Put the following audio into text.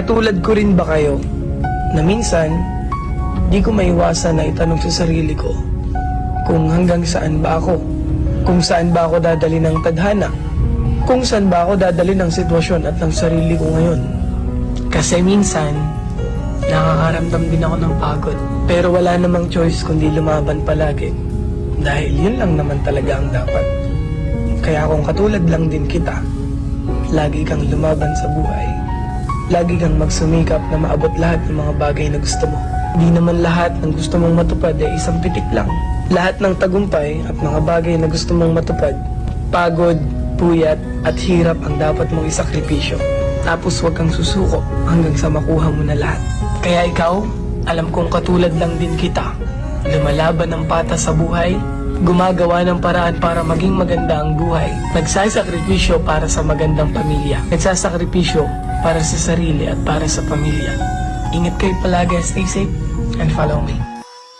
Katulad ko rin ba kayo na minsan di ko maiwasan na itanong sa sarili ko kung hanggang saan ba ako, kung saan ba ako dadali ng tadhana, kung saan ba ako dadali ng sitwasyon at ng sarili ko ngayon. Kasi minsan nakakaramdam din ako ng pagod, pero wala namang choice kundi lumaban palagi dahil yun lang naman talaga ang dapat. Kaya kung katulad lang din kita, lagi kang lumaban sa buhay, lagi kang magsumikap na maabot lahat ng mga bagay na gusto mo. Hindi naman lahat ng gusto mong matupad ay isang pitik lang. Lahat ng tagumpay at mga bagay na gusto mong matupad, pagod, puyat at hirap ang dapat mong isakripisyo. Tapos huwag kang susuko hanggang sa makuha mo na lahat. Kaya ikaw, alam kong katulad lang din kita, lumalaban ng patas sa buhay, gumagawa ng paraan para maging maganda ang buhay, nagsasakripisyo para sa magandang pamilya, nagsasakripisyo para sa sarili at para sa pamilya. Ingat kayo palagi, stay safe, and follow me.